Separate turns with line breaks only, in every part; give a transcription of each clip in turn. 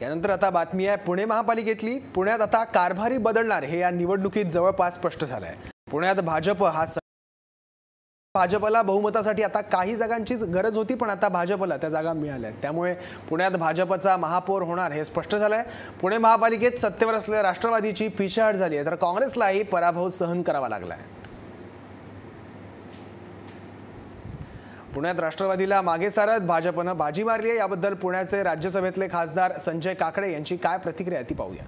यानंतर आता बातमी आहे पुणे महापालिकेतली। पुण्यात आता कारभारी बदलणार हे या निवडणुकीत जवळपास स्पष्ट झालं आहे। पुण्यात भाजपला बहुमतासाठी आता काही जागांचीच गरज होती, पण आता भाजपला त्या जागा मिळाल्या। त्यामुळे पुण्यात भाजपचा महापौर होणार हे स्पष्ट झालं आहे। पुणे महापालिकेत सत्तेवर असलेल्या राष्ट्रवादीची पिछेहाट झाली आहे, तर काँग्रेसलाही पराभव सहन करावा लागला आहे। पुण्यात राष्ट्रवादीला मागे सारत भाजपनं बाजी मारली आहे। याबद्दल पुण्याचे राज्यसभेतले खासदार संजय काकडे यांची काय प्रतिक्रिया ती पाहूया।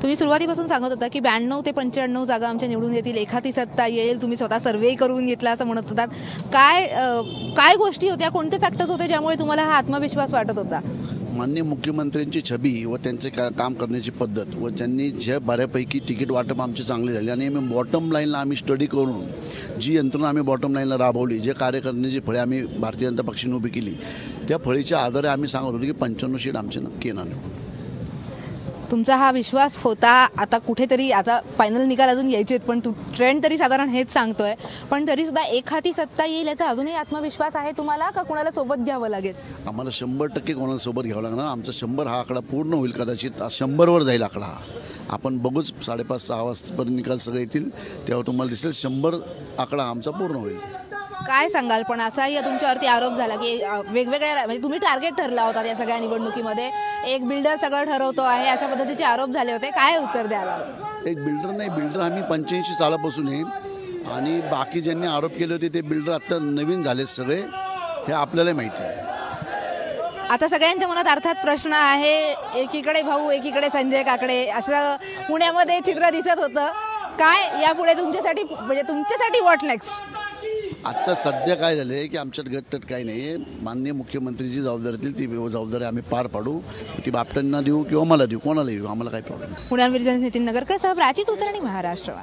तुम्ही सुरुवातीपासून सांगत होता की 92 ते 95 जागा आमच्या निवडून येतील, एखादी सत्ता येईल, तुम्ही स्वतः सर्वे करून घेतला असं म्हणत होतात। काय गोष्टी होत्या, कोणते फॅक्टर्स होते ज्यामुळे तुम्हाला हा आत्मविश्वास वाटत होता?
माननीय मुख्यमंत्र्यांची छबी व त्यांचे काम करण्याची पद्धत व त्यांनी जे बऱ्यापैकी तिकीट वाटप आमची चांगली झाली आणि आम्ही बॉटम लाईनला आम्ही स्टडी करून जी यंत्रणा आम्ही बॉटम लाईनला राबवली, जे कार्य करण्याची फळे आम्ही भारतीय जनता पक्षाने उभी केली, त्या फळीच्या आधारे आम्ही सांगत होतो की 95 सीट आमचे नक्की येणार।
तुमचा हा विश्वास होता, आता कुठेतरी आता फायनल निकाल अजून यायचे आहेत, पण ट्रेंड तरी साधारण हेच सांगतोय, पण तरी सुद्धा एखादी सत्ता येईल याचा अजूनही आत्मविश्वास आहे तुम्हाला का कोणाला सोबत घ्यावं लागेल?
आम्हाला 100% कोणाला सोबत घ्यावं लागणार। आमचा 100 हा आकडा पूर्ण होईल, कदाचित 100वर जाईल आकडा हा। आपण बघूच 5:30-6 वाजतापर्यंत निकाल सगळे येतील, तेव्हा तुम्हाला दिसेल 100 आकडा आमचा पूर्ण होईल।
काय सांगाल? पण असाही तुमच्यावरती आरोप झाला की वेगवेगळ्या म्हणजे तुम्ही टार्गेट ठरला होता या सगळ्या निवडणुकीमध्ये, एक बिल्डर सगळं ठरवतो आहे अशा पद्धतीचे आरोप झाले होते, काय उत्तर द्याल?
एक बिल्डर नाही, बिल्डर आम्ही 85 सालापासून आहे आणि बाकी ज्यांनी आरोप केले होते ते बिल्डर आता नवीन झाले सगळे, हे आपल्याला माहिती आहे।
आता सगळ्यांच्या मनात अर्थात प्रश्न आहे, एकीकडे भाऊ एकीकडे संजय काकडे असं पुण्यामध्ये चित्र दिसत होतं, काय यापुढे तुमच्यासाठी म्हणजे तुमच्यासाठी व्हॉट नेक्स्ट?
आत्ता सध्या काय झालं आहे की आमच्यात गटतट काही नाही आहे। माननीय मुख्यमंत्रीची जबाबदारी देतील ती जबाबदारी आम्ही पार पाडू, ती बापटांना देऊ किंवा मला देऊ, कोणाला देऊ, आम्हाला काही प्रॉब्लेम नाही।
पुण्यावर नितीन नगरकर सह प्राची कुलकर्णी, महाराष्ट्र।